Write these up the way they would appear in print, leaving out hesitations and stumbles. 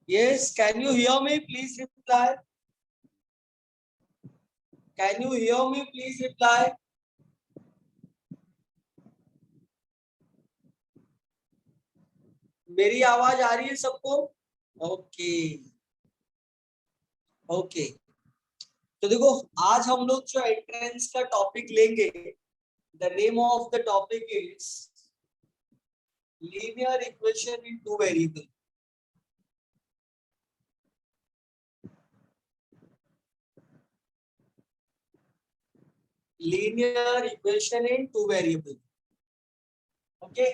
Yes, can you hear me? Please reply. Can you hear me? Please reply. मेरी आवाज आ रही है सबको? Okay okay. तो देखो, आज हम लोग जो एंट्रेंस का टॉपिक लेंगे, the name of the topic is linear equation in two variable. Linear equation in two variable. Okay,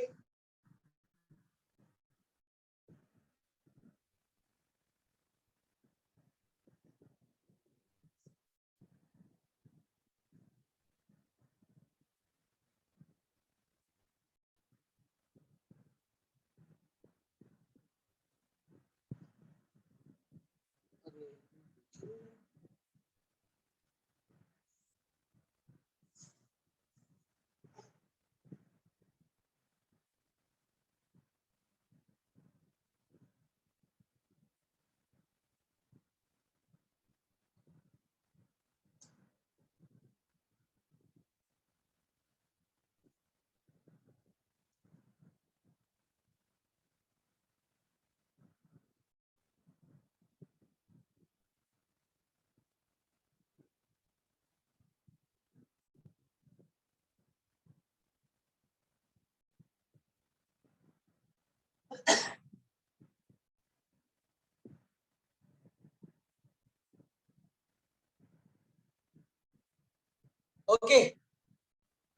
okay.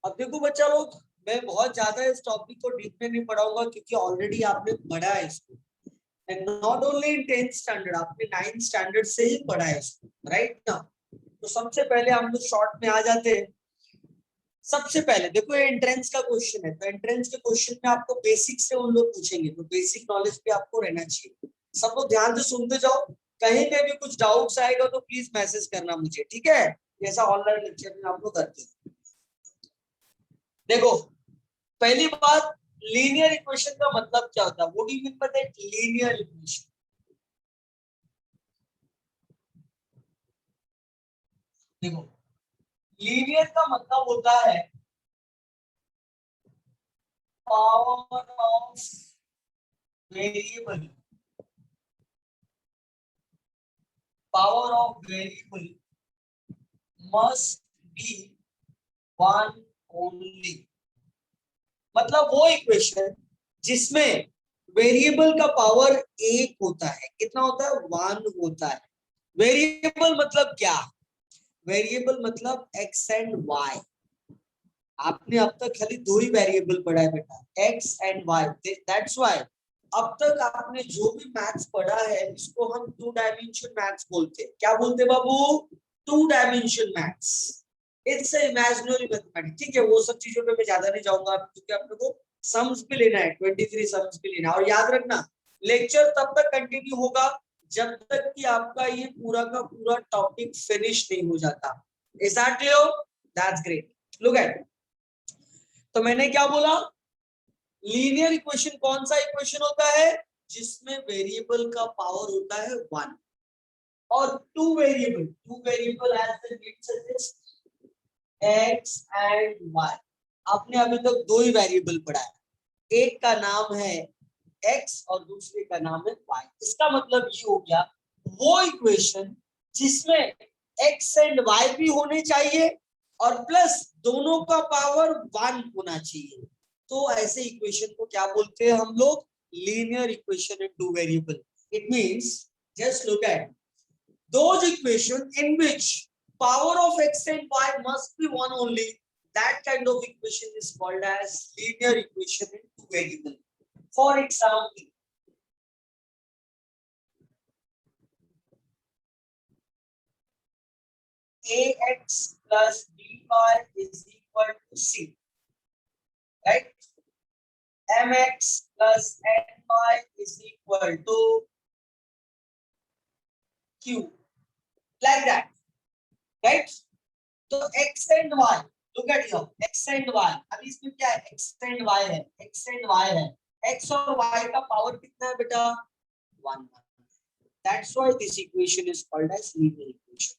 अब देखो बच्चा लोग, मैं बहुत ज्यादा इस टॉपिक को डीप में नहीं पढ़ाऊंगा क्योंकि ऑलरेडी आपने पढ़ा है इसको, and not only in 10th standard, आपने 9th स्टैंडर्ड से ही पढ़ा है इसको, राइट ना। तो सबसे पहले हम लोग शॉर्ट में आ जाते हैं। सबसे पहले देखो, ये एंट्रेंस का क्वेश्चन है, तो एंट्रेंस के क्वेश्चन में आपको बेसिक से उन लोग पूछेंगे, तो बेसिक नॉलेज भी आपको रहना चाहिए। सब लोग ध्यान से सुनते जाओ, कहीं पे भी कुछ डाउट्स आएगा तो प्लीज मैसेज करना मुझे, ठीक है? जैसा ऑनलाइन लेक्चर में आप लोग करते हैं। देखो, पहली बात, लीनियर इक्वेशन का मतलब क्या होता है? What do you mean by that linear equation? देखो, लीनियर का मतलब होता है power of variable. Power of variable must be one only. मतलब वो इक्वेशन जिसमें वेरिएबल का पावर एक होता है। कितना होता है? वन होता है। वेरिएबल मतलब क्या? वेरिएबल मतलब एक्स एंड वाई। आपने अब तक खाली दो ही वेरिएबल पढ़ा है बेटा, X and Y. That's why अब तक आपने जो भी मैथ्स पढ़ा है इसको हम टू डायमेंशन मैथ्स बोलते हैं। क्या बोलते हैं बाबू? Two dimension maths. It's imaginary mathematics. ठीक है, वो सब चीजों पे मैं ज्यादा नहीं जाऊंगा क्योंकि अपने को सम्स भी लेना है, 23 सम्स भी लेना है। और याद रखना, लेक्चर तब तक कंटिन्यू होगा जब तक कि आपका ये पूरा का पूरा टॉपिक फिनिश नहीं हो जाता। Is that clear? That's great. Look at, तो मैंने क्या बोला? लीनियर इक्वेशन कौन सा इक्वेशन होता है? जिसमें वेरिएबल का पावर होता है वन, और two variable as the name suggest, X and Y. आपने अभी तक दो ही वेरिएबल पढ़ा है, एक का नाम है एक्स और दूसरे का नाम है वाई। इसका मतलब ये हो गया वो इक्वेशन जिसमें एक्स एंड वाई भी होने चाहिए और प्लस दोनों का पावर वन होना चाहिए। तो ऐसे इक्वेशन को क्या बोलते हैं हम लोग? Linear equation in two variable. It means, just look at those equation in which power of x and y must be one only, that kind of equation is called as linear equation in two variable. For example, ax plus by is equal to c, right? mx plus ny is equal to q, like that, right? तो x and y, look at here, x and y, अभी इसमें क्या है? x and y है, x and y है। x और y का power कितना है बेटा? One. That's why this equation is called as linear equation.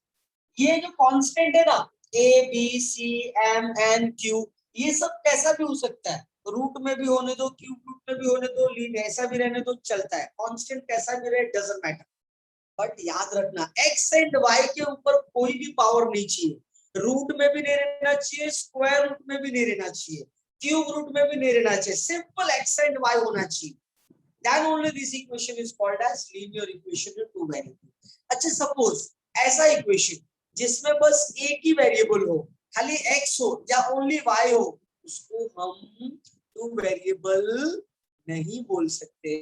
ये जो कांस्टेंट है ना A B C M N Q, ये सब कैसा भी हो सकता है, रूट में भी होने दो, क्यूब रूट में भी होने दो, लीन ऐसा भी रहने दो, चलता है। कांस्टेंट कैसा भी रहे, डजंट मैटर। बट याद रखना एक्स एंड वाई के ऊपर कोई भी पावर नहीं चाहिए, रूट में भी नहीं रहना चाहिए, स्क्वायर रूट में भी नहीं रहना चाहिए, क्यूब रूट में भी नहीं रहना चाहिए, सिंपल एक्स एंड वाई होना चाहिए। Then only this equation is called as linear equation in two variable। अच्छा सपोज ऐसा इक्वेशन जिसमें बस एक ही वेरिएबल हो, खाली x हो या ओनली y हो, उसको हम टू वेरिएबल नहीं बोल सकते,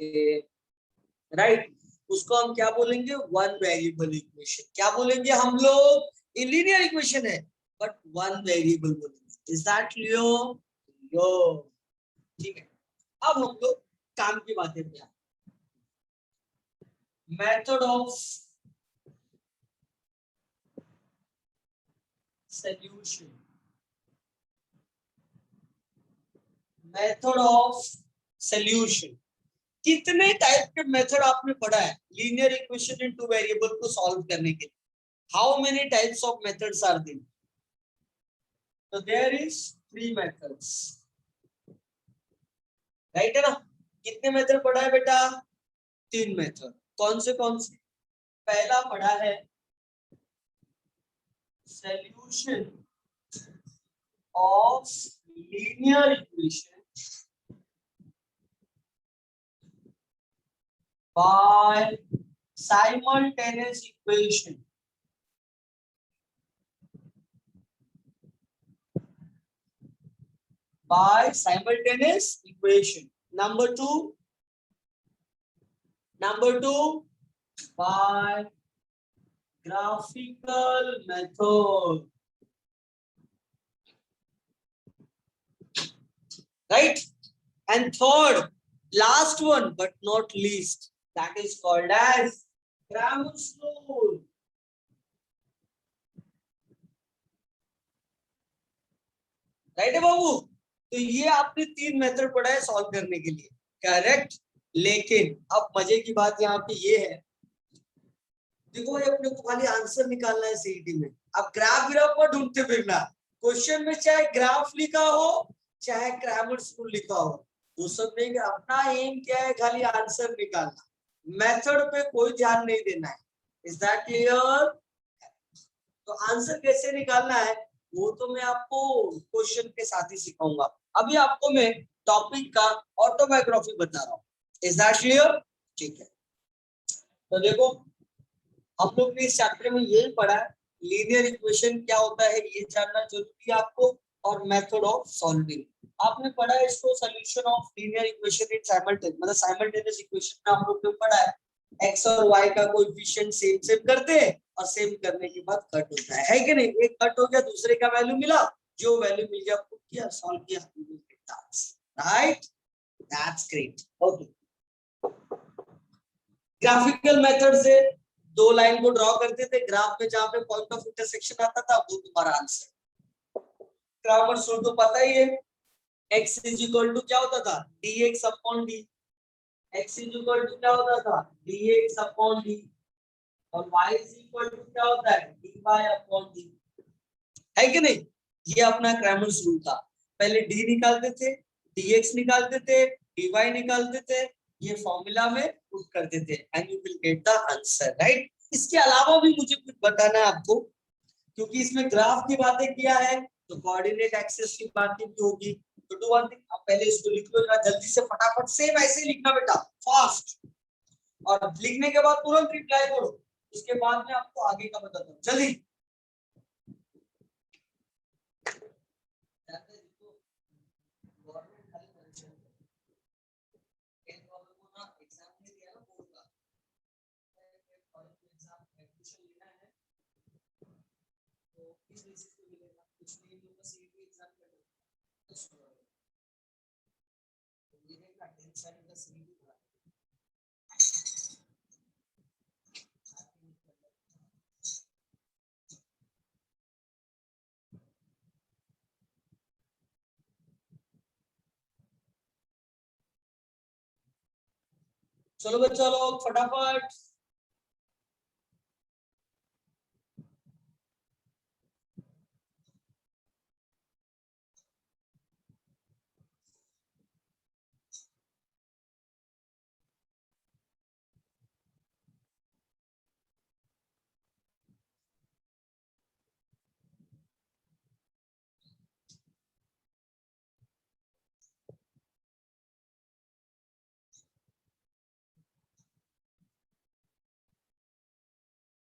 राइट? उसको हम क्या बोलेंगे, वन वेरिएबल इक्वेशन। क्या बोलेंगे हम लोग, ये लीनियर इक्वेशन है बट वन वेरिएबल बोलेंगे। Is that clear? यो ठीक है। अब हम लोग काम की बातें क्या, method of solution, method of solution. कितने टाइप के मेथड आपने पढ़ा है linear equation in two variable को सॉल्व करने के लिए? How many types of methods are there? तो there is three methods, right है ना? कितने मेथड पढ़ा है बेटा? तीन मेथड। कौन से कौन से? पहला पढ़ा है solution of linear equation by simultaneous equation, by simultaneous equation. Number two by graphical method, right? And third, last one but not least, that is called as Cramer's rule, right है बाबू? तो ये आपने तीन मेथड पढ़ा है solve करने के लिए, करेक्ट? लेकिन अब मजे की बात यहाँ पे ये है, देखो ये अपने को खाली आंसर निकालना है सीईटी में। अब ग्राफ ग्राफ पर ढूंढते फिरना, क्वेश्चन में चाहे ग्राफ लिखा हो चाहे क्रैमर्स रूल लिखा हो, वो सब नहीं। अपना एम क्या है, खाली आंसर निकालना, मेथड पे कोई ध्यान नहीं देना है। Is that clear? तो आंसर कैसे निकालना है वो तो मैं आपको क्वेश्चन के साथ ही सिखाऊंगा। अभी आपको मैं टॉपिक का ऑटोबायोग्राफी बता रहा हूँ। Is that clear? ठीक है, तो देखो हम लोग ने इस चैप्टर में यही पढ़ा है, लीनियर इक्वेशन क्या होता है ये जानना जरूरी है आपको, और मेथड ऑफ सॉल्विंग। आपने पढ़ा है इसको, solution of linear equation in simultaneous, मतलब साइमल्टेनियस इक्वेशन में हम लोग ने पढ़ा है एक्स और वाई का कोएफिशिएंट सेम सेम करते हैं और सेम करने के बाद कट होता है कि नहीं? एक कट हो गया, दूसरे का वैल्यू मिला, जो वैल्यू मिल गया आपको किया, सॉल्व किया, right? That's great. Okay, graphical method से दो लाइन को ड्रॉ करते थे, ग्राफ में जहां पे पॉइंट ऑफ इंटरसेक्शन आता था वो तुम्हारा आंसर। क्रैमर्स रूल तो पता ही है, x इज इक्वल टू क्या होता था, dx upon d। x is equal to क्या होता था, dx अपॉन d, और y इज इक्वल टू क्या होता है, dy अपॉन d, है कि नहीं? ये अपना क्रैमर्स रूल था। पहले d निकालते थे, dx निकालते थे, dy निकालते थे, ये फॉर्मूला में पुट करते थे and you will get the answer, right? इसके अलावा भी मुझे कुछ बताना है आपको, क्योंकि इसमें ग्राफ की बातें किया है तो कोऑर्डिनेट एक्सिस की बातें भी होगी। तो डू वन थिंग, आप पहले इसको लिख लो जरा जल्दी से, फटाफट सेम ऐसे ही लिखना बेटा, फास्ट, और लिखने के बाद तुरंत रिप्लाई करो, उसके बाद मैं आपको आगे का बताता हूँ, जल्दी। चलो बच्चा लोग फटाफट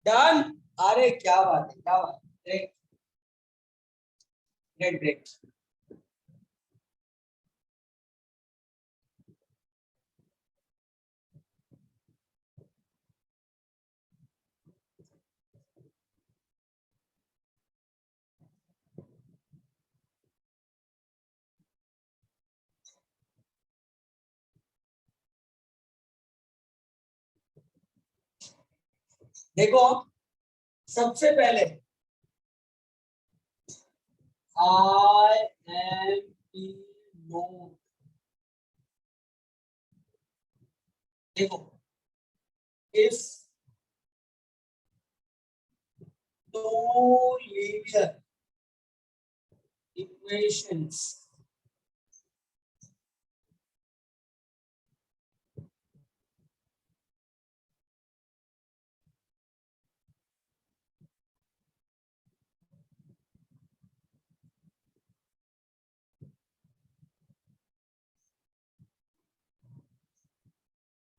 डन। अरे क्या बात है, क्या बात है, ग्रेट ग्रेट ग्रेट। देखो सबसे पहले आई एम पी नोट, देखो इफ two linear equations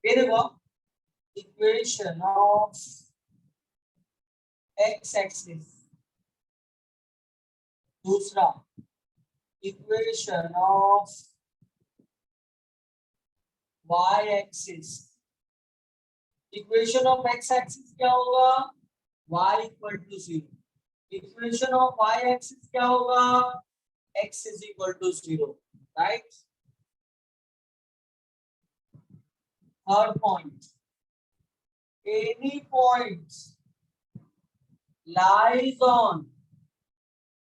ये देखो इक्वेशन ऑफ एक्स एक्सिस, दूसरा equation of Y axis. Equation of X axis क्या होगा, y equal to 0। Equation of Y axis क्या होगा, x is equal to 0, right. Third point, any point lies on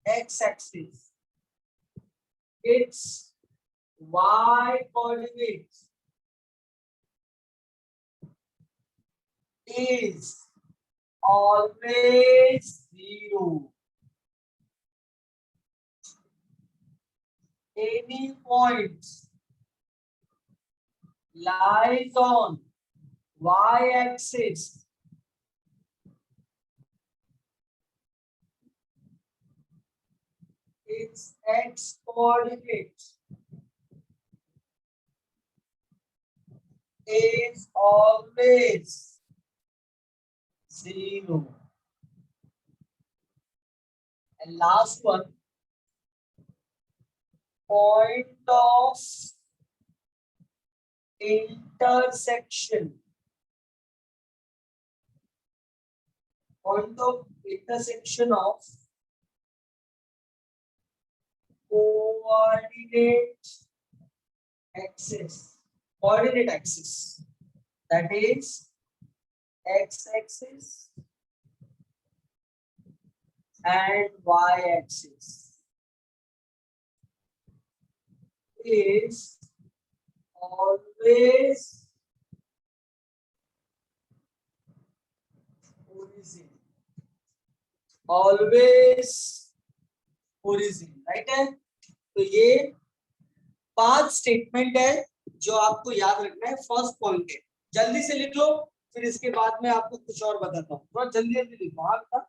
x axis, its y coordinates is always 0. Any point lies on y axis, its x coordinate is always 0. And last one, point of intersection. Point of intersection of coordinate axis. Coordinate axis, that is x axis and y axis, is always origin, always origin, right है। तो ये 5 statement है जो आपको याद रखना है। First point है, जल्दी से लिख लो, फिर इसके बाद में आपको कुछ और बताता हूँ, थोड़ा जल्दी जल्दी लिखो। हाँ बेटा,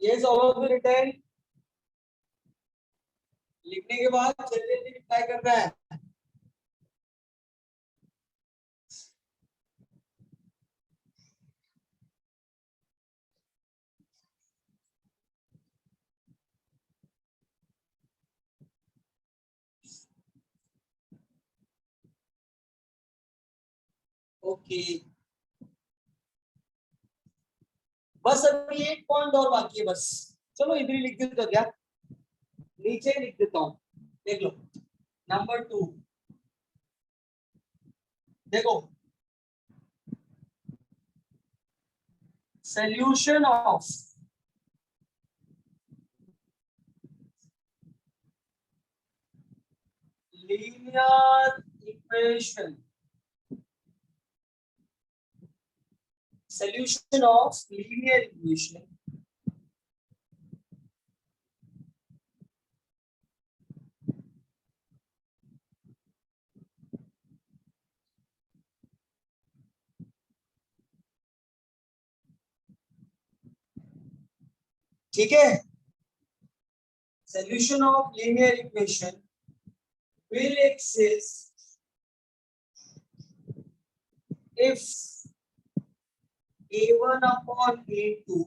Yes, all of you written. लिखने के बाद जल्दी जल्दी रिप्लाई करना है. ओके, बस अभी एक पॉइंट और बाकी है बस. चलो इधर ही लिख देता हूँ, क्या नीचे ही लिख देता हूँ. देख लो नंबर 2. देखो, solution of linear equation. Solution of linear equation ठीक है. Solution of linear equation will exist if a1 upon a2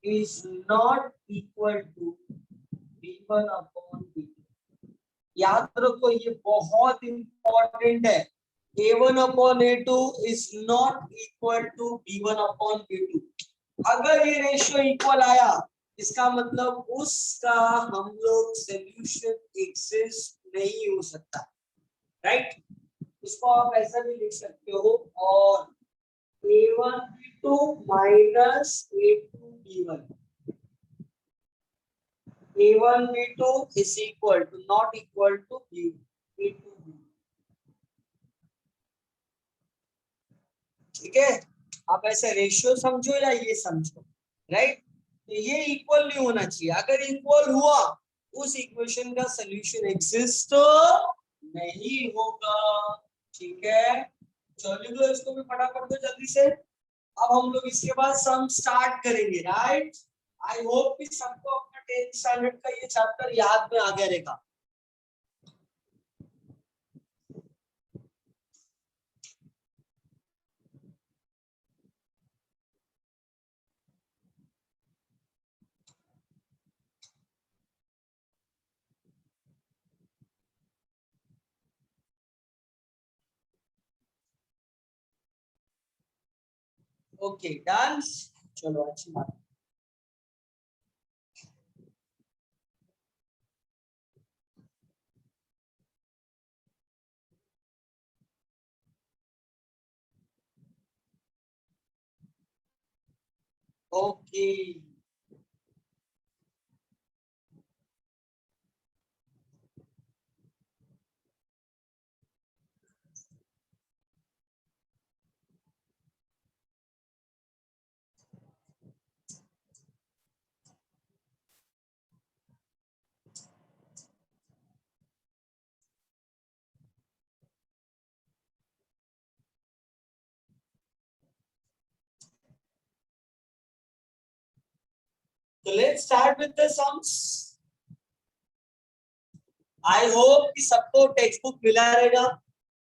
is not equal to b1 upon b2. याद रखो ये बहुत इंपॉर्टेंट है. a1 upon a2 is not equal to b1 upon b2. अगर ये ratio equal आया इसका मतलब उसका हम लोग सोल्यूशन एग्जिस्ट नहीं हो सकता. राइट, उसको आप ऐसा भी लिख सकते हो, और a1 b2 minus a2 b1, a1 b2 is equal to not equal to b2 b. ठीक है, आप ऐसे रेशियो समझो या ये समझो. राइट, तो ये इक्वल नहीं होना चाहिए. अगर इक्वल हुआ उस इक्वेशन का सॉल्यूशन एग्जिस्ट नहीं होगा. ठीक है, चलो इसको भी फटाफट दो जल्दी से. अब हम लोग इसके बाद सम स्टार्ट करेंगे. राइट, आई होप कि सबको अपना 10th स्टैंडर्ड का ये चैप्टर याद में आ गया रहेगा. Okay done. चलो अच्छी बात. ओके, तो let's start with the sums. I hope कि सबको टेक्स्ट बुक मिला रहेगा,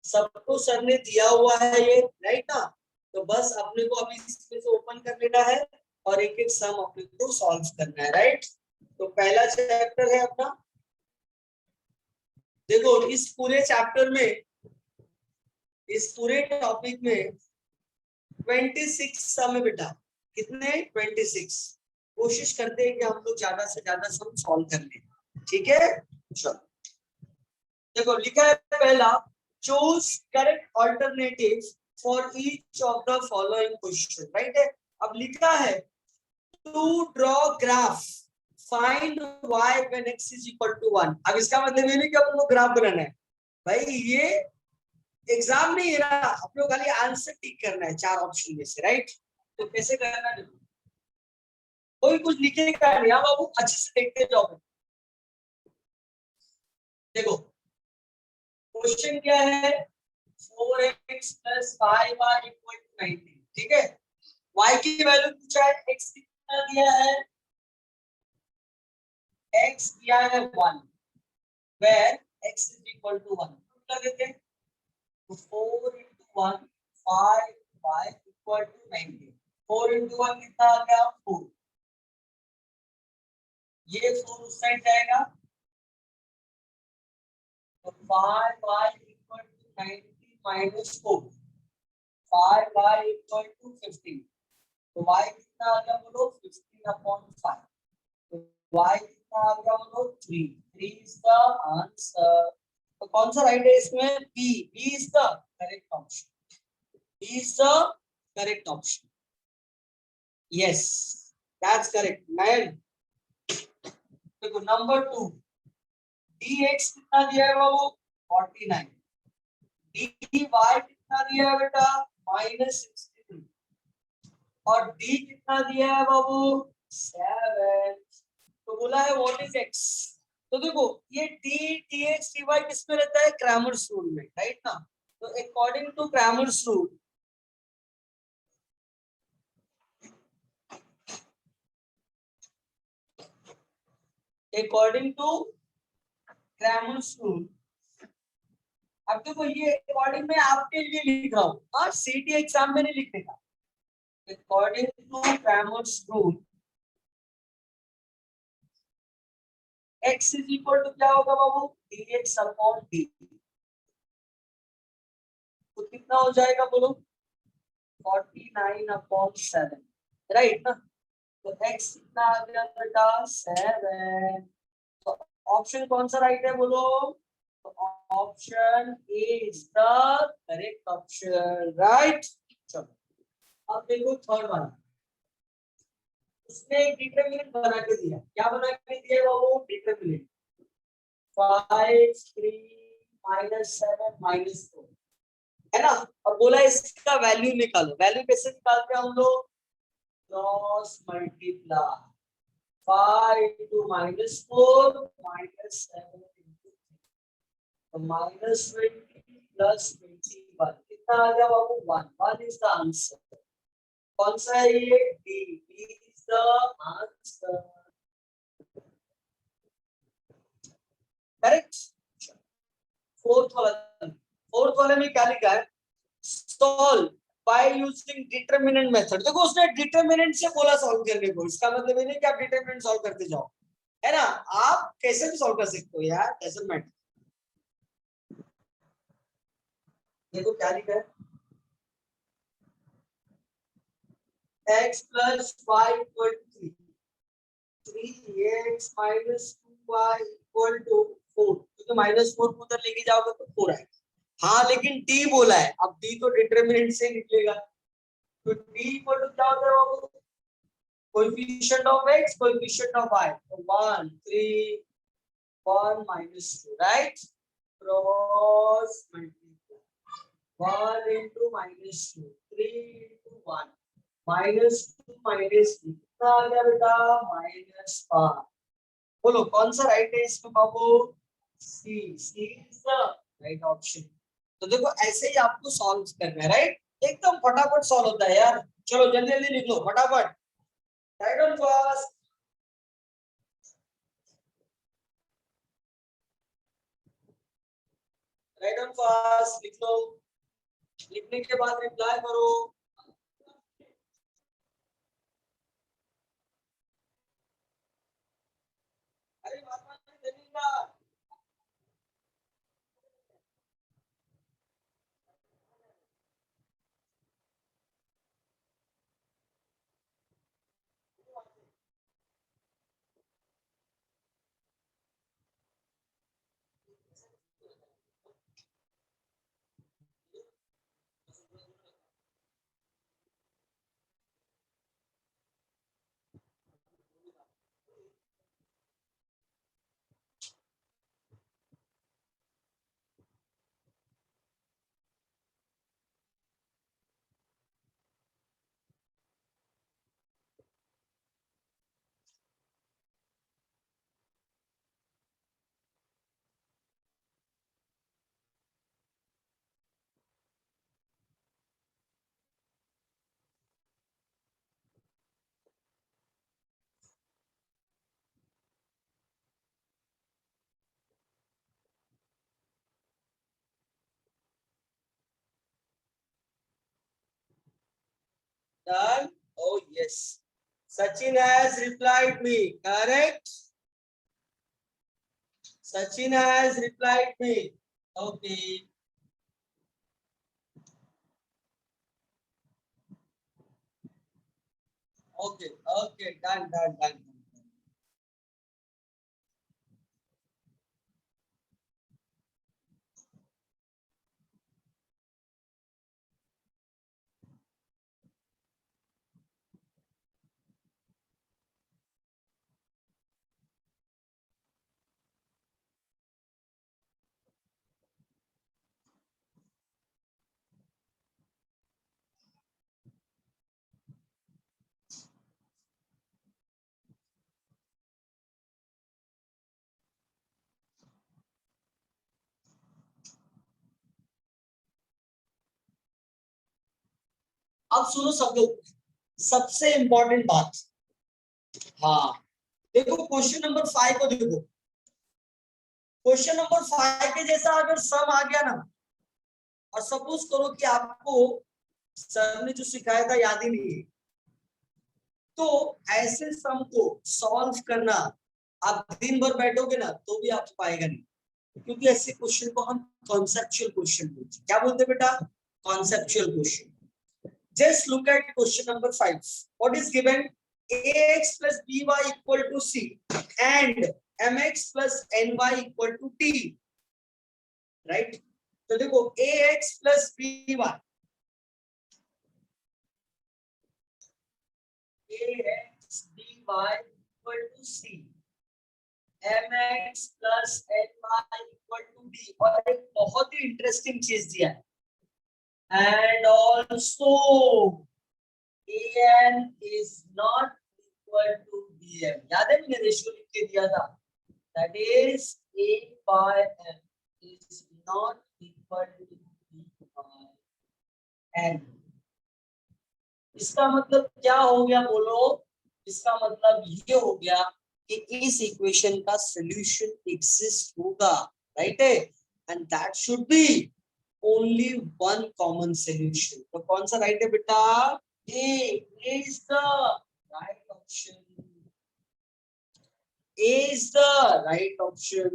सबको सर ने दिया हुआ है ये. राइट ना, तो बस अपने को अभी इसमें से ओपन कर लेना है और एक एक सम अपने को सॉल्व करना है. राइट, तो पहला चैप्टर है अपना. देखो इस पूरे चैप्टर में, इस पूरे टॉपिक में 26 सम है बेटा. कितने? 26. कोशिश करते हैं कि हम लोग ज्यादा से ज्यादा सम सॉल्व कर लें. ठीक है, चलो देखो लिखा है पहला, choose correct alternative for each of the following question. Right है, अब लिखा है to draw graph find y when x is equal to 1. अब इसका मतलब ये नहीं कि अपन को ग्राफ बनाना है भाई, ये एग्जाम नहीं है ना, अपने को खाली आंसर टिक करना है 4 ऑप्शन में से. राइट, तो कैसे करना है, कोई कुछ लिखेगा नहीं. हाँ बाबू, अच्छे से देखते जाओ. देखो क्वेश्चन क्या है, 4x plus 5y equal to 19. ठीक है, y की वैल्यू पूछा है, x कितना दिया है x किया है 1 where x is equal to 1 कर देते हैं। तो 4 into 1 5 y equal to 90। 4 into 1 कितना आ गया 4। ये 4 उस साइड जाएगा तो 5y equal to 90 minus 4 5y equal to 15। तो y कितना आ गया बोलो 15/5। तो y कितना आ गया बोलो 3। 3 is the answer। तो कौन सा राइट है इसमें b is the correct option। b is the correct option। yes that's correct man। देखो नंबर 2 dx कितना दिया है बाबू 49। dy कितना दिया है बेटा -63 और d कितना दिया है बाबू 7। तो बोला है व्हाट इज x। तो देखो ये d dx dy किसमें रहता है क्रैमर्स रूल में राइट ना। तो अकॉर्डिंग टू क्रैमर्स रूल अब देखो ये अकॉर्डिंग में आपके लिए लिख रहा हूँ हाँ सीटी एग्जाम में नहीं लिखने का। According to Cramer's rule x is equal to क्या होगा बाबू dx अपॉन d। तो कितना हो जाएगा बोलो 49/7 राइट ना। तो x कितना आ गया बेटा 7। तो ऑप्शन कौन सा राइट है बोलो। तो option A is the correct option right. चलो अब देखो थर्ड वाला उसने एक डिटरमिनेंट बना के दिया। क्या बना के दिया बाबू डिटरमिनेंट 5 3 -7 -4 है ना। और बोला इसका वैल्यू निकालो। वैल्यू कैसे निकालते हैं हम लोग क्रॉस मल्टीप्लाई 5 into -4 -7 into 3 तो -20 plus 21 कितना आ गया बाबू 1। 1 is the answer। कौन सा है ये D is the answer correct. Fourth वाले में क्या लिखा है solve by using determinant method. देखो उसने डिटरमिनेंट से बोला सॉल्व करने को। इसका मतलब ये नहीं कि आप डिटरमिनेंट सॉल्व करते जाओ है ना। आप कैसे भी सॉल्व कर सकते हो यार डजंट मैटर। देखो क्या लिखा है x plus y equal to 3 3x minus 2y equal to 4 क्योंकि -4 को उधर लेके जाओगे तो 4 आएगा। हाँ लेकिन d बोला है अब d तो डिटरमिनेंट से निकलेगा। तो d इक्वल टू क्या होता है बाबू coefficient of x coefficient of y तो 1 3 1 -2 right. Cross multiply 1 into -2 3 into 1 -2 -3 कितना आ गया बेटा -5। बोलो कौन सा राइट है इसमें बाबू सी इज द राइट ऑप्शन। तो देखो ऐसे ही आपको सॉल्व करना है राइट। एकदम फटाफट सॉल्व होता है यार। चलो जल्दी जल्दी लिख लो फटाफट right on fast. Right on fast लिख लो। लिखने के बाद रिप्लाई करो। अरे बात नहीं चलेगा। done. Oh yes, Sachin has replied me. Correct. Sachin has replied me. Okay. Okay. Okay. Done. Done. Done. अब सुनो सब लोग, सबसे इंपॉर्टेंट बात। हाँ, देखो क्वेश्चन नंबर 5 को देखो। क्वेश्चन नंबर 5 के जैसा अगर सम आ गया ना, और सपोज करो कि आपको सर ने जो सिखाया था याद ही नहीं है, तो ऐसे सम को सॉल्व करना आप दिन भर बैठोगे ना तो भी आप पाएगा नहीं, क्योंकि ऐसे क्वेश्चन को हम कॉन्सेप्चुअल क्वेश्चन बोलते हैं। क्या बोलते हैं बेटा? Conceptual question. Just look at question number 5. What is given? Ax plus by equal to c and mx plus ny equal to t. Right? तो देखो ax plus by, ax by equal to c, mx plus ny equal to t। और एक बहुत ही interesting चीज दिया है, and also an is not equal to bm। याद है मैंने रेशियो लिख के दिया था, that is a by m is not equal to b by n। इसका मतलब क्या हो गया बोलो? इसका मतलब ये हो गया कि इस इक्वेशन का सॉल्यूशन एग्जिस्ट होगा, राइट है, and that should be only one common solution. तो कौन सा राइट है बेटा? A is the right option. A is the right option.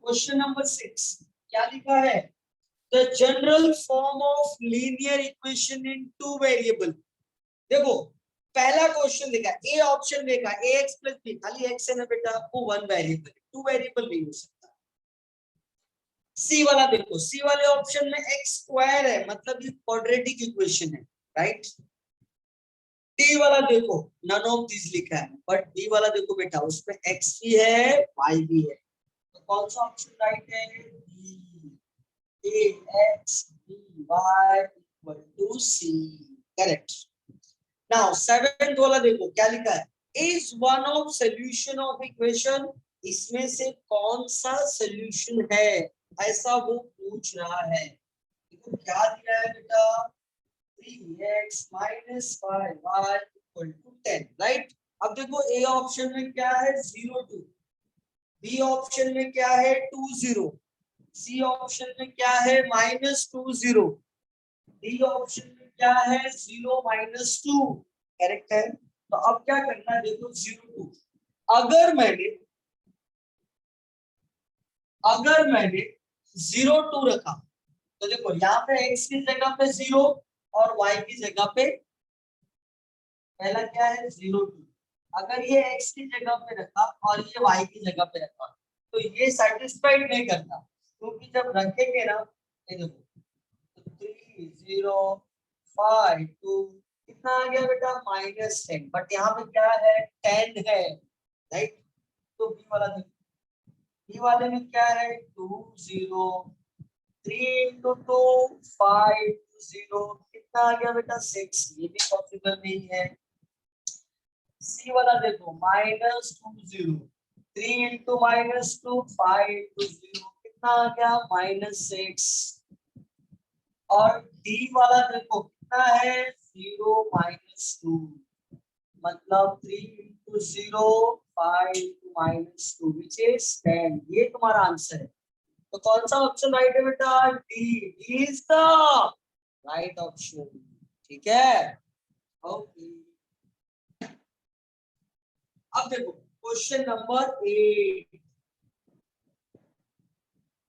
Question number 6 क्या लिखा है? The general form of linear equation in two variable। देखो पहला क्वेश्चन लिखा ए ऑप्शन देखा ax plus b, खाली x है ना बेटा, वो वन वेरिएबल, टू वेरिएबल नहीं हो सकता। सी वाला देखो, सी वाले ऑप्शन में एक्स स्क्वायर है, मतलब ये क्वाड्रेटिक इक्वेशन है, राइट। डी वाला देखो नन ऑफ दिस लिखा है, बट डी वाला देखो बेटा उसमें एक्स भी है वाई भी है, तो कौन सा ऑप्शन राइट है? D, A X B Y equal to C. Correct. Now seventh वाला देखो क्या लिखा है? Is one of solution of equation. इसमें से कौन सा सॉल्यूशन है, ऐसा वो पूछ रहा है। देखो क्या दिया है बेटा? 3x minus 5y equal to 10, right. अब देखो ए ऑप्शन में क्या है? 0 2, बी ऑप्शन में क्या है? 2 0, सी ऑप्शन में क्या है? -2 0, डी ऑप्शन में क्या है? 0 -2। करेक्ट है। तो अब क्या करना है? देखो 0 2, अगर मैंने 0 2 रखा तो देखो यहाँ पे x की जगह पे 0 और y की जगह पे पहला क्या है? 0 2। अगर ये x की जगह पे रखा और ये y की जगह पे रखा तो ये सेटिस्फाइड नहीं करता, क्योंकि जब रखेंगे ना, ये देखो 3 0 5 2 कितना आ गया बेटा? -10, बट यहाँ पे क्या है? 10 है, राइट। तो बी वाला देखो, बी वाले में क्या है? 2 0 3 into 2 5 0 कितना आ गया बेटा? 6। ये भी पॉसिबल नहीं है। सी वाला देखो -2 0 3 into -2 5 0 कितना आ गया? -6। और डी वाला देखो कितना है? 0 -2, मतलब 3 into 0 5 -2 which is 10। ये तुम्हारा आंसर है। तो कौन सा ऑप्शन राइट है बेटा? D, D is the right option. ठीक है, ओके। अब देखो क्वेश्चन नंबर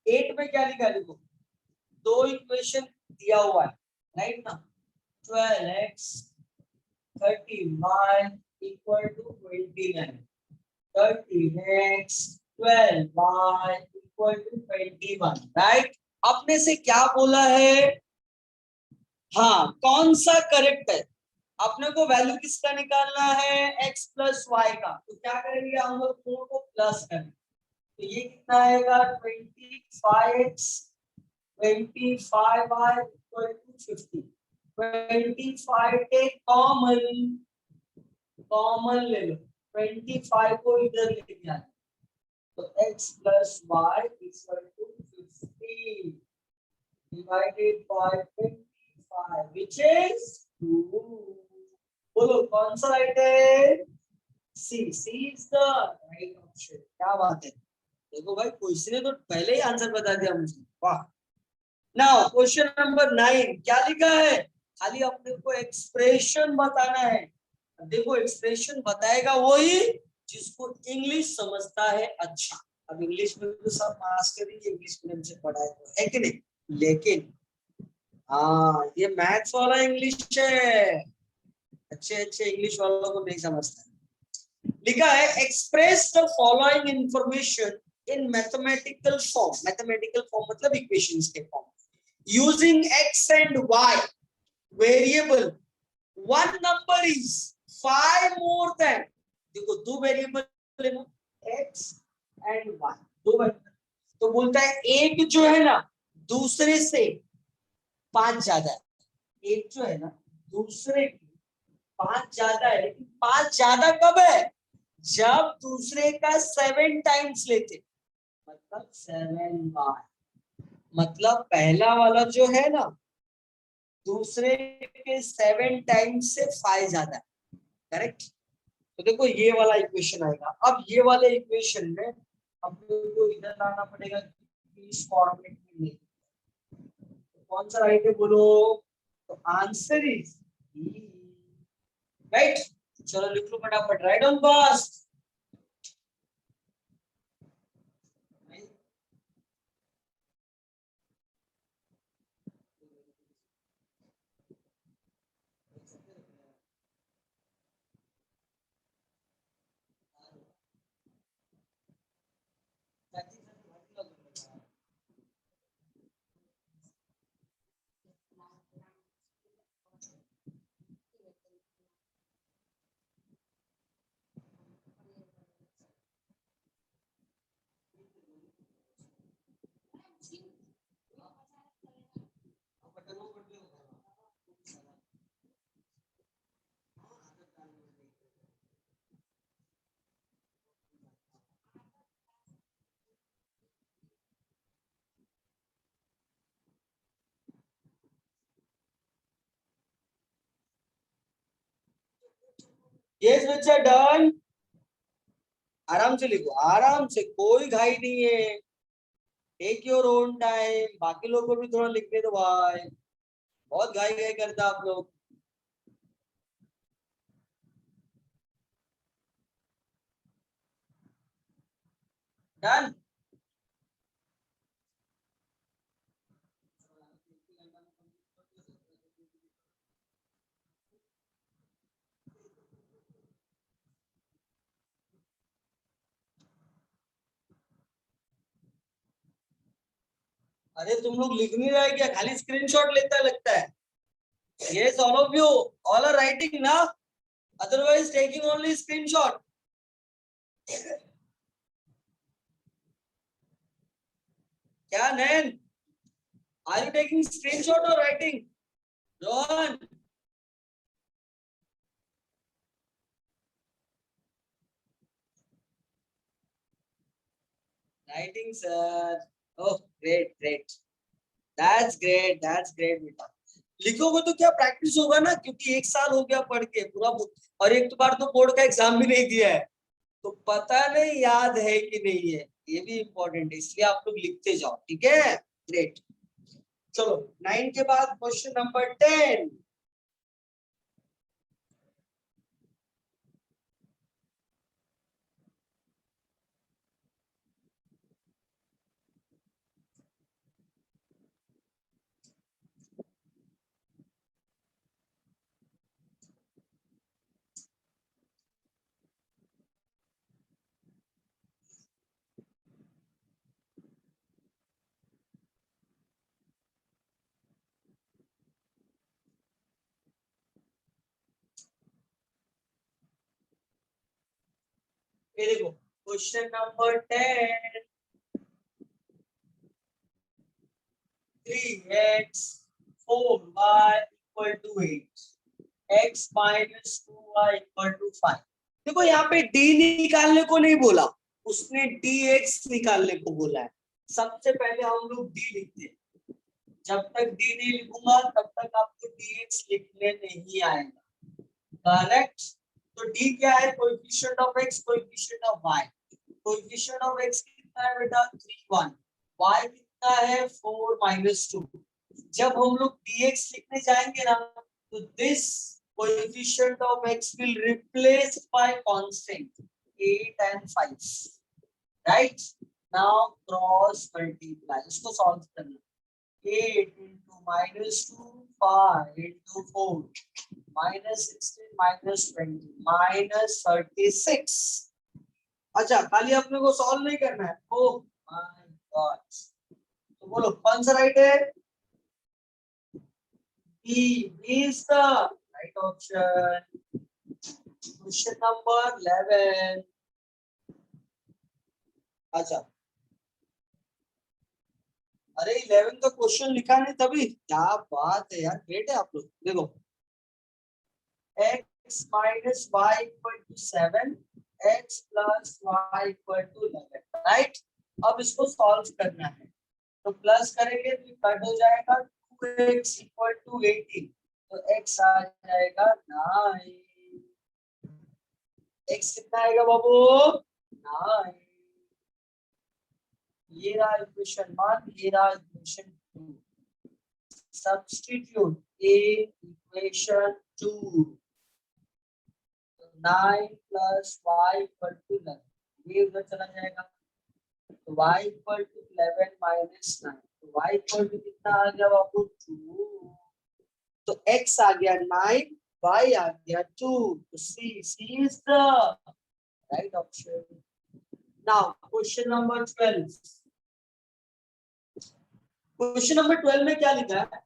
8 में क्या लिखा है, देखो दो इक्वेशन दिया हुआ है, राइट ना। 12x 30y equal to 29, 30x 12y equal to 21, right. अपने से क्या बोला है, हाँ कौन सा करेक्ट है, अपने को वैल्यू किसका निकालना है, x प्लस वाई का। तो क्या करेंगे हम लोग, दोनों को प्लस करेंगे, तो ये कितना आएगा 25x 25y equal to 50, 25 take common, common ले लो, 25 को इधर लेके आना, तो x plus Y equal to 50 divided by 25 which is 2। बोलो कौन सा राइट है, सी, सी इज द राइट ऑप्शन। क्या बात है, देखो भाई क्वेश्चन ने तो पहले ही आंसर बता दिया मुझे, वाह। नाउ क्वेश्चन नंबर 9 क्या लिखा है, खाली अपने को एक्सप्रेशन बताना है। देखो एक्सप्रेशन बताएगा वही जिसको इंग्लिश समझता है अच्छा। अब इंग्लिश में तो सब मास्टर ही इंग्लिश मीडियम से पढ़ा है कि नहीं, लेकिन हाँ ये मैथ्स वाला इंग्लिश है, अच्छे अच्छे इंग्लिश वालों को नहीं समझता। लिखा है express the following information in mathematical form, mathematical form मतलब इक्वेशंस के form, using X and Y variable, one number is 5 more than, देखो दो वेरिएबल लेना एक्स एंड वाई, दो वेरिएबल, तो बोलता है एक जो है ना दूसरे से 5 ज्यादा है, एक जो है ना दूसरे की 5 ज्यादा है, लेकिन 5 ज्यादा कब है, जब दूसरे का 7 टाइम्स लेते, मतलब 7 बार, मतलब पहला वाला जो है ना दूसरे के 7 टाइम्स से 5 ज्यादा है, करेक्ट। तो देखो ये वाला इक्वेशन आएगा। अब ये वाले इक्वेशन में हमको इधर लाना पड़ेगा, इस फॉर्मेट में नहीं, तो कौन सा राइट है बोलो, तो आंसर इज राइट। चलो लिख लो फटाफट, राइट ऑन फास्ट। यस बच्चा डन, आराम से लिखो, आराम से, कोई घाई नहीं है, टेक योर ओन टाइम। बाकी लोगों को भी थोड़ा लिखने दो भाई, बहुत घाई घाई करता आप लोग। डन, अरे तुम लोग लिख नहीं रहे क्या, खाली स्क्रीनशॉट लेता लगता है। Yes all of you, all are writing ना, अदरवाइज टेकिंग ओनली स्क्रीनशॉट। क्या नैन, आर यू टेकिंग स्क्रीनशॉट और writing, Rohan. Writing sir, oh great great, that's great बेटा। लिखोगे तो क्या प्रैक्टिस होगा ना, क्योंकि 1 साल हो गया पढ़ के पूरा, और एक तो बार तो बोर्ड का एग्जाम भी नहीं दिया है, तो पता नहीं याद है कि नहीं है, ये भी इम्पोर्टेंट है, इसलिए आप लोग लिखते जाओ, ठीक है, ग्रेट। चलो 9 के बाद क्वेश्चन नंबर 10, ये देखो question number 10, 3x 4y equal to 8, x minus 2y equal to 5। देखो यहाँ पे d निकालने को नहीं बोला, उसने dx निकालने को बोला है। सबसे पहले हम लोग d लिखते हैं, जब तक d नहीं लिखूंगा तब तक आपको dx लिखने नहीं आएगा। करेक्ट। तो d क्या है? Coefficient of x, coefficient of y। Coefficient of x कितना है बेटा? 3 1। y कितना है? 4 माइनस 2। जब हम लोग dx लिखने जाएंगे ना, तो this coefficient of x will replace by constant 8 and 5, right. Now cross multiply, इसको सॉल्व करना। 8 into minus 2, 5 into 4, minus 16, minus 20, minus 36। अच्छा, खाली अपने को सॉल्व नहीं करना है। ओह माय गॉड, तो बोलो कौन सा राइट है? B is the right option. Question number 11। अच्छा, अरे 11 का क्वेश्चन लिखा नहीं तभी। क्या बात है यार, ग्रेट है आप लोग। देखो x minus y equal to 7, x plus y equal to 11, right. अब इसको सॉल्व करना है, तो प्लस करेंगे तो कट हो जाएगा। 2x equal to 18, तो x आ जाएगा 9। x कितना आएगा बाबू? 9। ये रहा इक्वेशन 1, ये रहा equation 2। Substitute in equation 2, 9 plus y equal to 11, ये उधर चला जाएगा, तो y equal to 11 minus 9, तो y equal to कितना आ गया बाबू? 2। तो x आ गया 9, y आ गया 2, तो C is the right option. Now question number 12। Question number 12 में क्या लिखा है?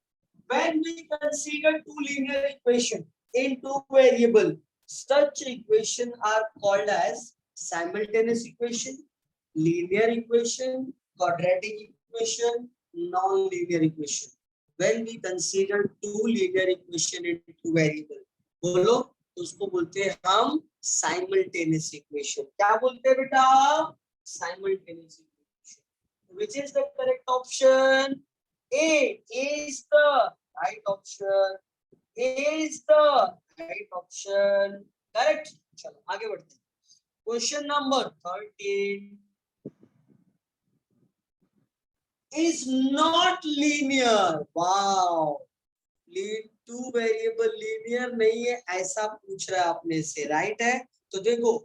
When we consider two linear equation in two variable, such equation are called as simultaneous equation, linear equation, quadratic equation, non-linear equation. When we consider two linear equation in two variable, बोलो, तो उसको बोलते हैं हम simultaneous equation। क्या बोलते हैं बेटा? Simultaneous equation. Which is the correct option? A is the right option. A is the right option. Correct. चलो आगे बढ़ते हैं। Question number 13 is not linear. Wow. Two variable linear नहीं है, ऐसा पूछ रहा है अपने से, राइट है। तो देखो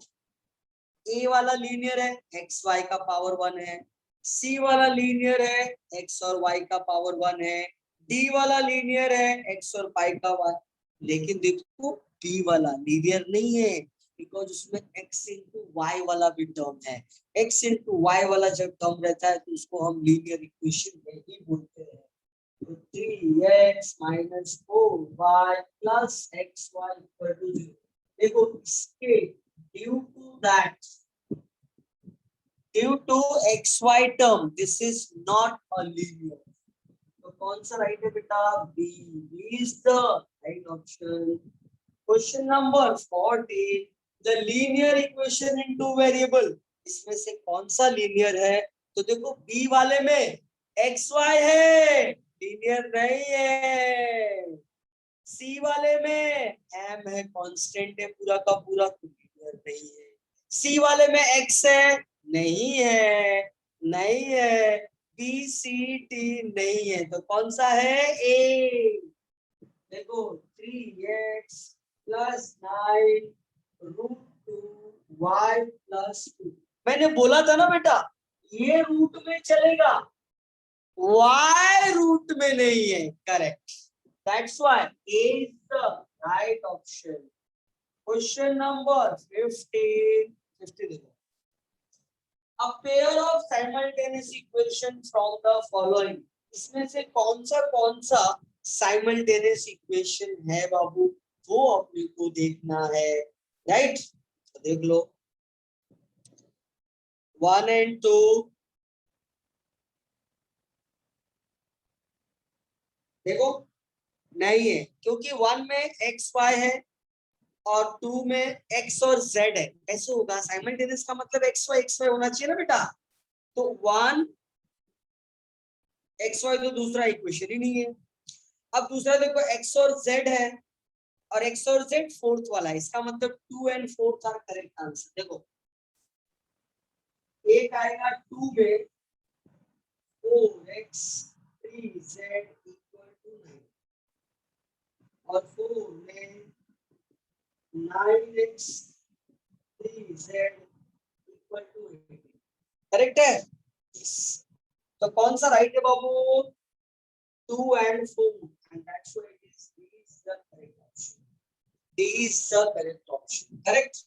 A वाला लीनियर है, एक्स वाई का पावर 1 है। C वाला लीनियर है, x और y का पावर 1 है। D वाला लीनियर है, x और y का 1। लेकिन देखो D वाला लीनियर नहीं है, बिकॉज उसमें x इंटू वाई वाला भी टर्म है। x इंटू वाई वाला जब टर्म रहता है तो उसको हम लीनियर इक्वेशन नहीं बोलते हैं। तो 3x minus 4y plus xy equal to 0। देखो इसके due to xy term, this is not a linear। तो कौन सा राइट है बेटा? B is the right option। Question number 14, the linear equation in two variable, इसमें से कौन सा लीनियर है? तो देखो B वाले में xy है, लीनियर नहीं है। C वाले में m है, कांस्टेंट है पूरा का पूरा, तो लीनियर नहीं है। C वाले में x है, नहीं है, नहीं है। B C D नहीं है, तो कौन सा है? A। देखो 3x plus 9 root 2y plus 2। मैंने बोला था ना बेटा, ये रूट में चलेगा, y रूट में नहीं है। Correct, that's why A is the right option। Question number 15। 15 देखो, a pair of simultaneous equation from the following, इसमें से कौन सा simultaneous equation है बाबू, वो अपने को देखना है, राइट। तो देख लो 1 and 2 देखो नहीं है, क्योंकि 1 में एक्स वाई है और 2 में एक्स और जेड है। कैसे होगा साइमल्टेनियस का मतलब एक्स वाई होना चाहिए ना बेटा। तो 1 एक्स वाई तो दूसरा इक्वेशन ही नहीं है। अब दूसरा देखो एक्स और जेड है और एक्स और जेड फोर्थ वाला है, इसका मतलब 2 एंड 4 आर करेक्ट आंसर। देखो एक आएगा 2 में 4x 3z इक्वल टू 9 और 4 में 9x 3z equal to 8। Correct है। तो कौन सा राइट है बाबू? 2 and 4 and that's why it is D is the correct option. D is the correct option. Correct?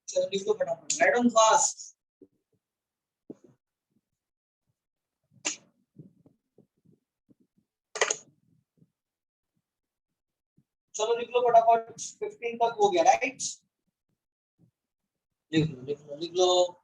चलो लिख दो फटाफट, राइट ऑन फास्ट। चलो लिख लो फटाफट, 15 तक हो गया राइट। लिख लो लिख लो लिख लो।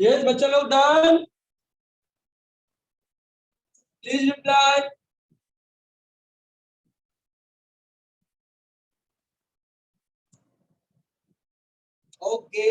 यस बच्चा लोग डन, प्लीज रिप्लाई। ओके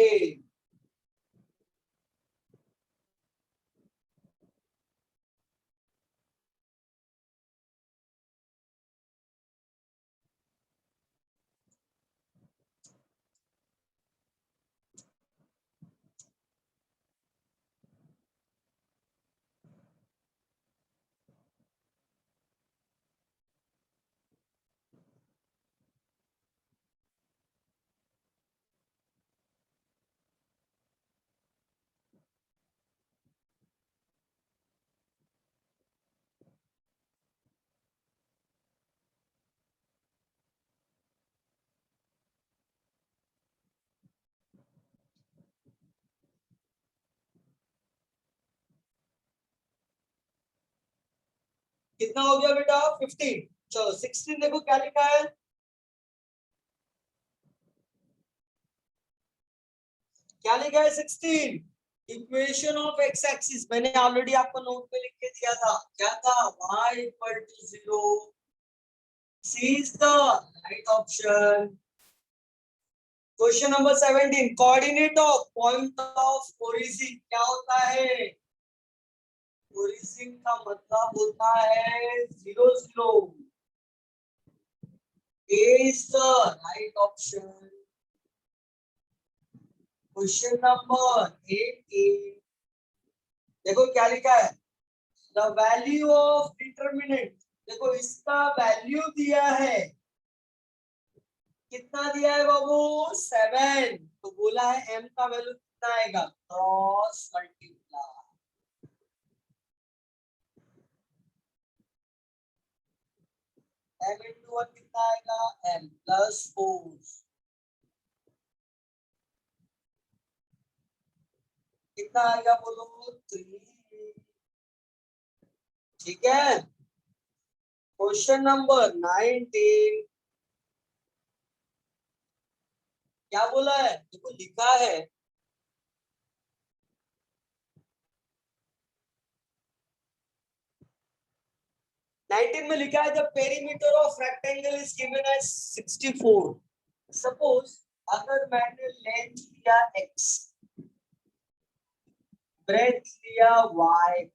कितना हो गया बेटा 15। चलो 16 देखो क्या लिखा है, क्या लिखा है 16, इक्वेशन ऑफ एक्स एक्सिस मैंने ऑलरेडी आपको नोट पे लिख के दिया था, क्या था y equal to 0, C is the right option. Question number 17, coordinate of point of origin क्या होता है, ओरिजिन का मतलब होता है 0 0, A is the right option. Question number 18, देखो क्या लिखा है, द वैल्यू ऑफ डिटरमिनेंट, देखो इसका वैल्यू दिया है, कितना दिया है बाबू 7, तो बोला है m का वैल्यू कितना आएगा, क्रॉस मल्टीप्लाई, m इंटू 1 कितना आएगा m प्लस 4, कितना आएगा बोलो 3, ठीक है। क्वेश्चन नंबर 19, क्या बोला है, देखो लिखा है, 19 में लिखा है the perimeter of rectangle is given as 64। Suppose अगर मैंने लेंथ लिया x, ब्रेथ लिया y,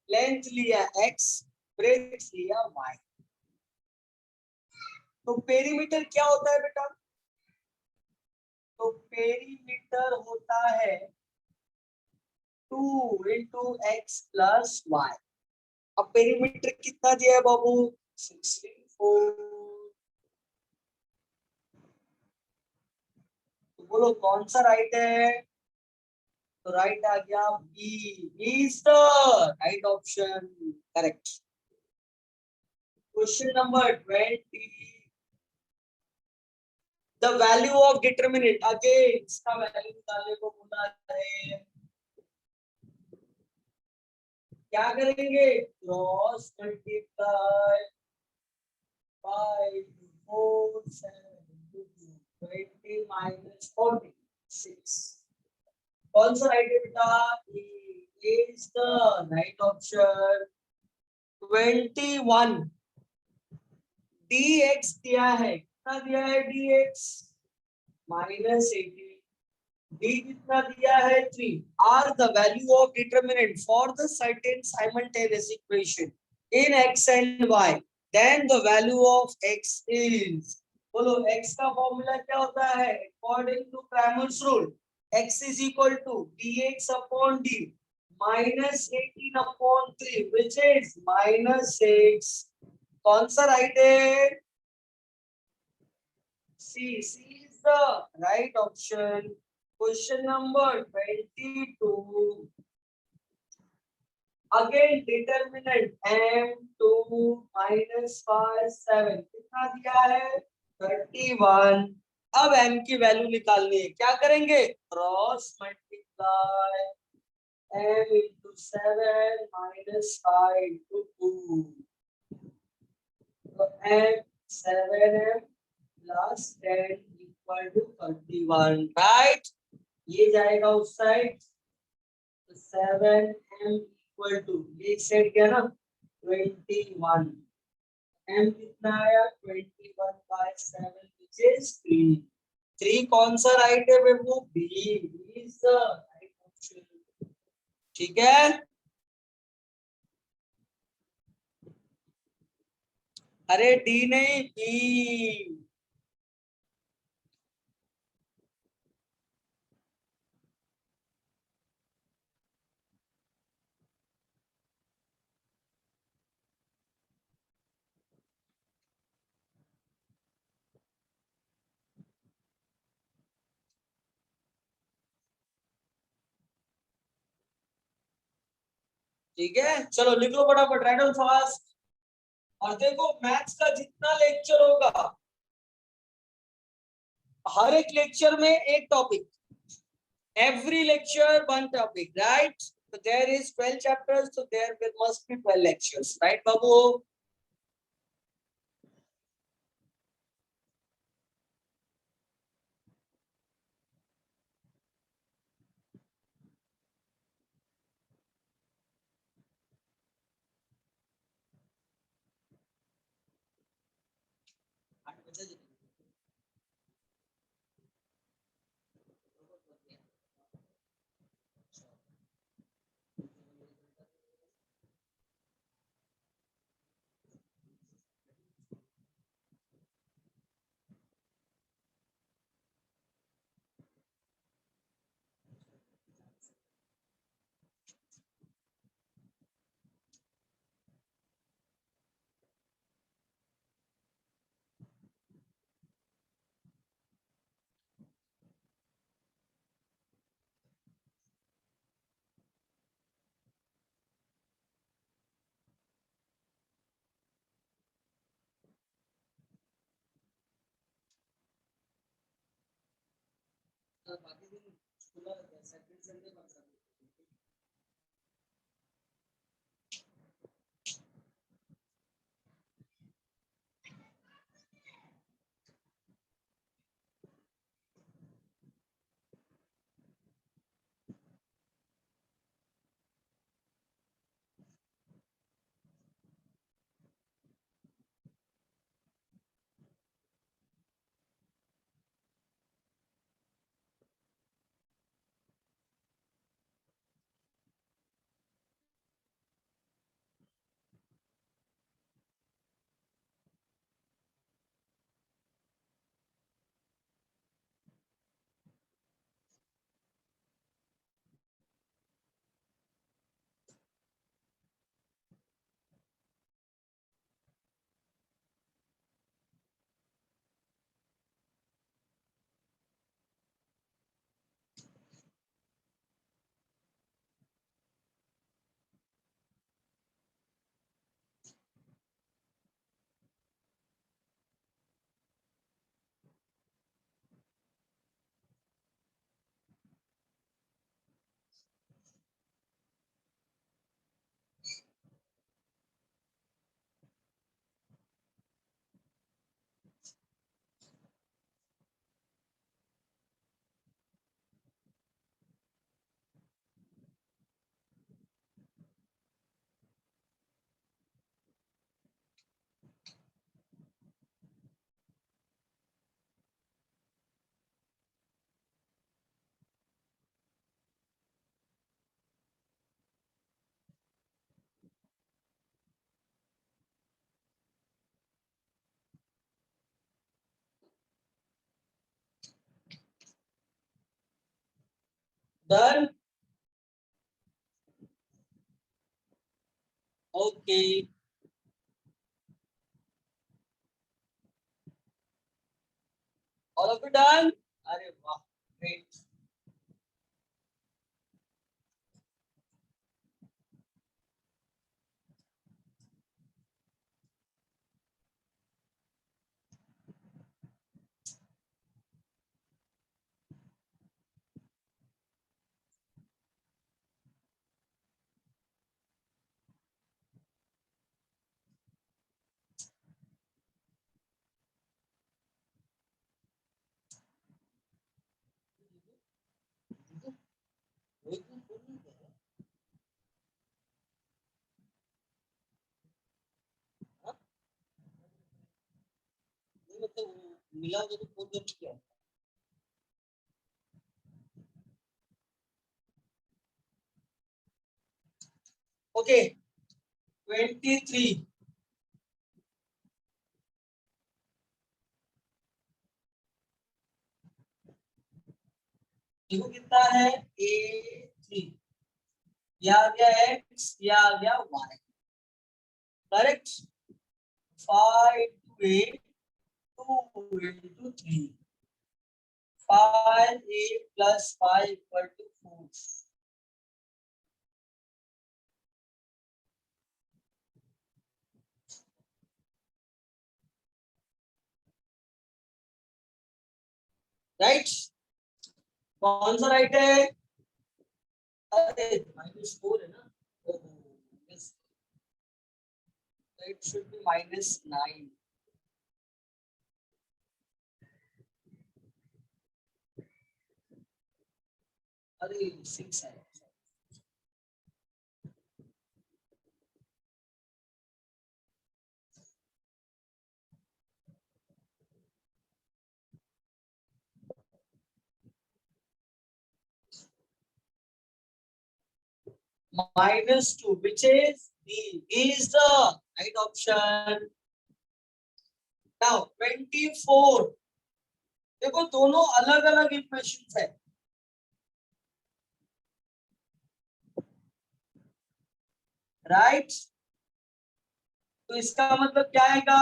लेंथ लिया x, ब्रेथ लिया y, तो पेरीमीटर क्या होता है बेटा, तो पेरीमीटर होता है 2 इंटू एक्स प्लस वाई। अब पेरीमीटर कितना दिया है बाबू 64, तो बोलो कौन सा राइट है, तो राइट आ गया B is the right option, correct. Question number 20, the value of determinant, again इसका वैल्यू निकालने को बोला है, क्या करेंगे क्रॉस मल्टीप्लाई 5 4 7 20 माइनस 46, कौन सा राइट है बेटा, A is the right option. 21, dx दिया है, कितना दिया है dx -18, d कितना दिया है 3, are the value of determinant for the certain simultaneous equation in x and y, then the value of x is, बोलो x का फॉर्मूला क्या होता है, according to Cramer's rule x is equal to dx upon d minus 18 upon 3 which is -6, कौन सा right है, C is the right option. Question number 22. Again determinant m2 minus 5 7 कितना दिया है 31। अब m की वैल्यू निकालनी है, क्या करेंगे cross multiply m into 7 minus 5 into 2, तो m 7m plus 10 equal to 31, right? ये जाएगा उस साइड, तो 7m इक्वल टू, ये सेट किया ना 21, m कितना आया 21/7 विच इज 3। 3 कौन सा राइट है बेबू, B is the right option. ठीक है, अरे डी नहीं बी। ठीक है, चलो लिख लो फटाफट, राइट ऑन फास्ट। और देखो मैथ्स का जितना लेक्चर होगा, हर एक लेक्चर में एक topic, every lecture one topic, right? So there is 12 chapters, so there will must be 12 lectures, right babu? बाकी दिन खुला रहता है, सैटरडे संडे बंद रहता है। Done, okay, all of you done, अरे वाह, ग्रेट। मिला तो फोन कर क्या। ओके 23 देखो कितना है A3, यह आ गया x, यह आ गया y, correct. 5 into 8, 2 into 3, 5 8 plus 5 equal to 4, right. कौन सा राइट है? अरे -4 है ना, it should be -9। अरे 6 है। -2 which is B is the right option। now 24 देखो दोनों अलग अलग इक्वेशंस है, राइट। तो इसका मतलब क्या आएगा?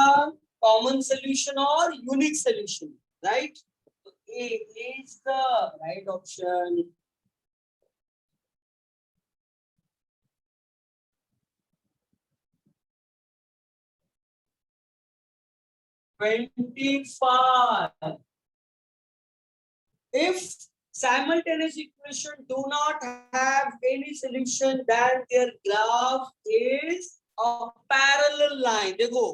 कॉमन सोल्यूशन और यूनिक सोल्यूशन, राइट। तो A is the right option. -25 if simultaneous equation do not have any solution then their graph is a parallel line। देखो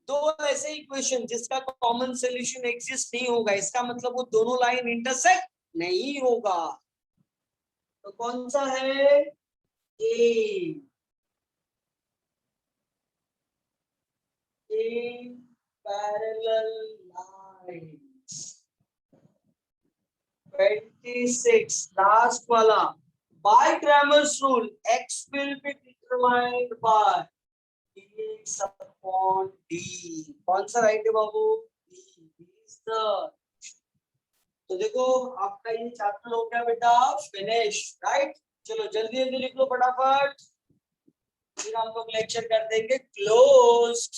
दो ऐसे इक्वेशन जिसका कॉमन सोल्यूशन एग्जिस्ट नहीं होगा, इसका मतलब वो दोनों लाइन इंटरसेक्ट नहीं होगा। तो कौन सा है? ए parallel lines। 26 लास्ट वाला, by Cramer's rule x will be determined by dx upon d। कौन सा राइट है बाबू? d is the। तो देखो आपका ये चैप्टर हो गया बेटा फिनिश, राइट। चलो जल्दी जल्दी लिख लो फटाफट, फिर हम लोग लेक्चर कर देंगे क्लोज।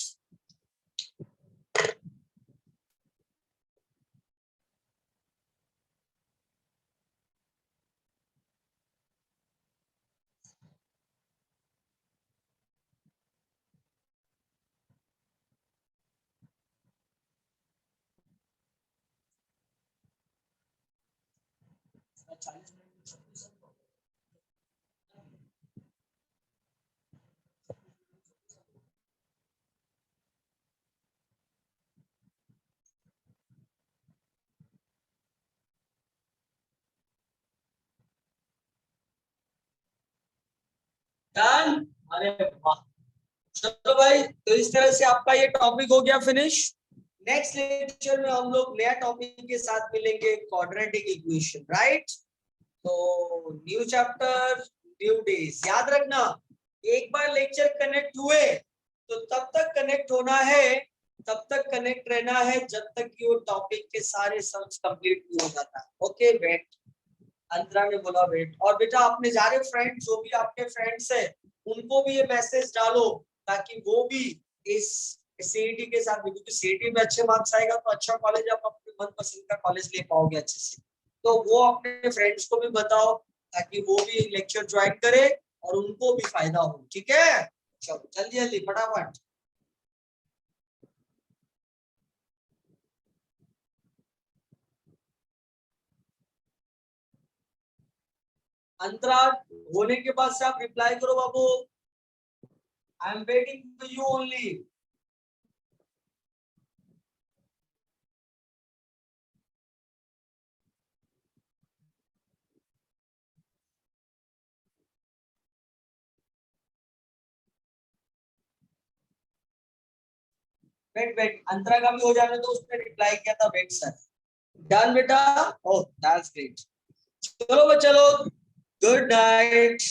डन। अरे वाह, चलो भाई, तो इस तरह से आपका ये टॉपिक हो गया फिनिश। नेक्स्ट लेक्चर में हम लोग नया टॉपिक के साथ मिलेंगे, क्वाड्रेटिक इक्वेशन, राइट। तो न्यू चैप्टर न्यू डेज, याद रखना एक बार लेक्चर कनेक्ट हुए तो तब तक कनेक्ट होना है, तब तक कनेक्ट रहना है जब तक कि वो टॉपिक के सारे सम्स कंप्लीट नहीं हो जाता। ओके वेट, अंतरा ने बोला वेट। और बेटा अपने सारे फ्रेंड्स, जो भी आपके फ्रेंड्स है उनको भी ये मैसेज डालो ताकि वो भी इस सीईटी के साथ भी, क्योंकि सीईटी में अच्छे मार्क्स आएगा तो अच्छा कॉलेज आप अपने मनपसंद का कॉलेज ले पाओगे अच्छे से। तो वो अपने फ्रेंड्स को भी बताओ ताकि वो भी लेक्चर ज्वाइन करे और उनको भी फायदा हो, ठीक है। चलो जल्दी जल्दी फटाफट। अंतरा होने के बाद से आप रिप्लाई करो बाबू, I am waiting for you only. Wait wait, Antara का भी हो जाने तो उसने रिप्लाई किया था वेट सर। डन बेटा, ओह दैट्स ग्रेट। चलो बच्चा लोग, गुड नाइट।